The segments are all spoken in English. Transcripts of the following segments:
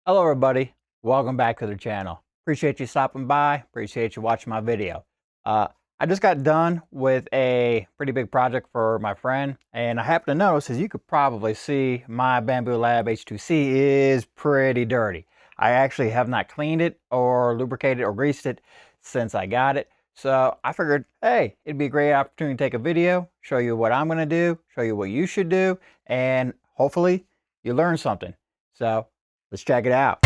Hello everybody, welcome back to the channel. Appreciate you stopping by, appreciate you watching my video. I just got done with a pretty big project for my friend, and I happen to notice, as you could probably see, my Bambu Lab H2C is pretty dirty. I actually have not cleaned it or lubricated or greased it since I got it. So I figured, hey, it'd be a great opportunity to take a video, show you what I'm gonna do, show you what you should do, and hopefully you learn something. So let's check it out.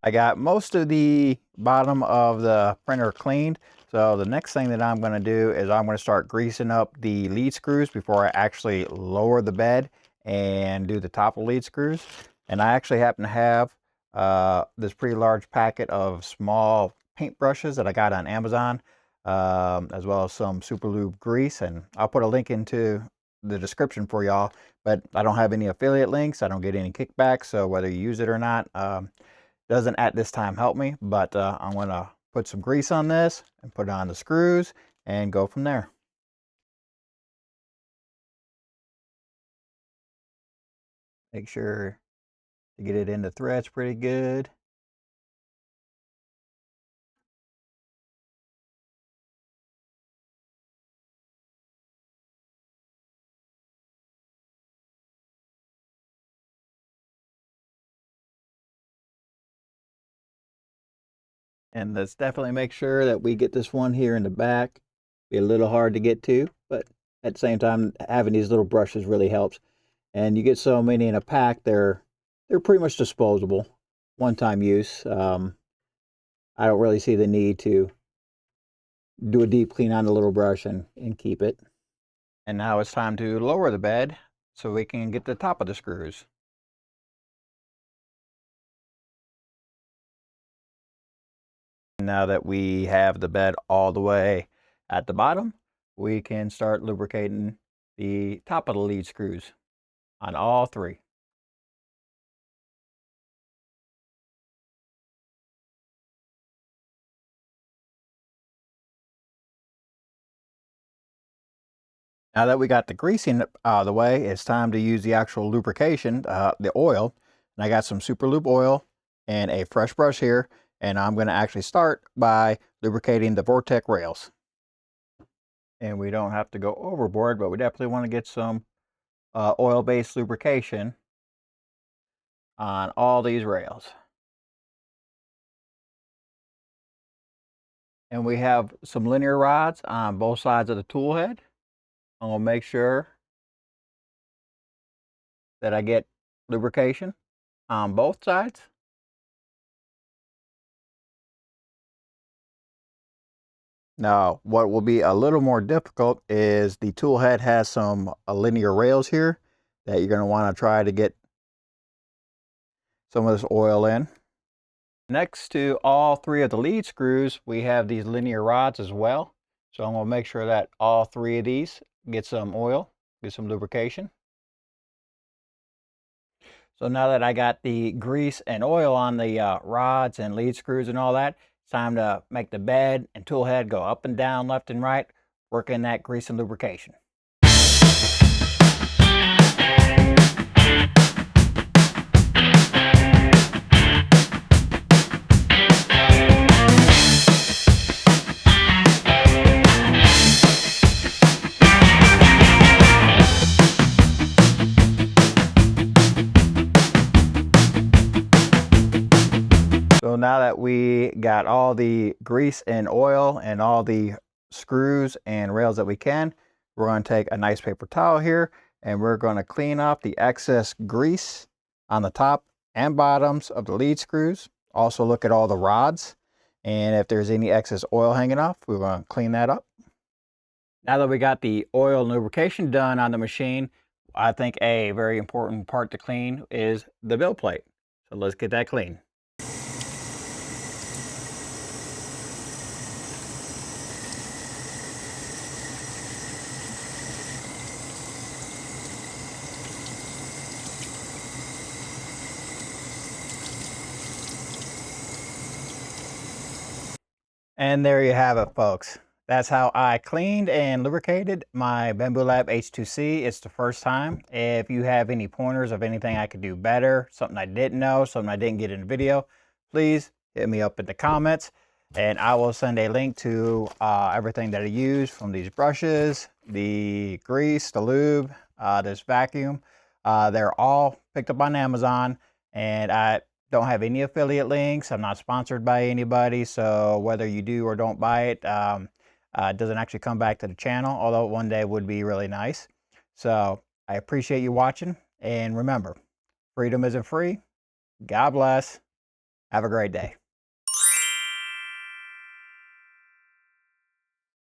I got most of the bottom of the printer cleaned. So the next thing that I'm going to do is I'm going to start greasing up the lead screws before I actually lower the bed and do the top of lead screws. And I actually happen to have this pretty large packet of small paint brushes that I got on Amazon, as well as some Super Lube grease. And I'll put a link into the description for y'all, but I don't have any affiliate links. I don't get any kickbacks. So whether you use it or not, doesn't at this time help me, but I'm going to put some grease on this and put on the screws and go from there. Make sure to get it in the threads pretty good. And let's definitely make sure that we get this one here in the back. Be a little hard to get to, but at the same time, having these little brushes really helps. And you get so many in a pack, they're pretty much disposable, one-time use. I don't really see the need to do a deep clean on the little brush and keep it. And now it's time to lower the bed so we can get the top of the screws. Now that we have the bed all the way at the bottom, we can start lubricating the top of the lead screws on all three. Now that we got the greasing out of the way, it's time to use the actual lubrication, the oil. And I got some Super Lube oil and a fresh brush here, and I'm going to actually start by lubricating the Vortec rails. And we don't have to go overboard, but we definitely want to get some oil-based lubrication on all these rails. And we have some linear rods on both sides of the tool head. I'm going to make sure that I get lubrication on both sides. Now, what will be a little more difficult is the tool head has some linear rails here that you're going to want to try to get some of this oil in. Next to all three of the lead screws, we have these linear rods as well. So I'm going to make sure that all three of these get some oil, get some lubrication. So now that I got the grease and oil on the rods and lead screws and all that, it's time to make the bed and tool head go up and down, left and right, working that grease and lubrication. So now that we got all the grease and oil and all the screws and rails that we can, we're going to take a nice paper towel here and we're going to clean off the excess grease on the top and bottoms of the lead screws. Also look at all the rods, and if there's any excess oil hanging off, we're going to clean that up. Now that we got the oil and lubrication done on the machine, I think a very important part to clean is the build plate. So let's get that clean. And there you have it, folks. That's how I cleaned and lubricated my Bambu Lab H2C. It's the first time. If you have any pointers of anything I could do better, something I didn't know, something I didn't get in the video, please hit me up in the comments and I will send a link to everything that I use, from these brushes, the grease, the lube, this vacuum. They're all picked up on Amazon, and I don't have any affiliate links. I'm not sponsored by anybody, so whether you do or don't buy it, it doesn't actually come back to the channel, although one day would be really nice. So I appreciate you watching, and remember, freedom isn't free. God bless. Have a great day.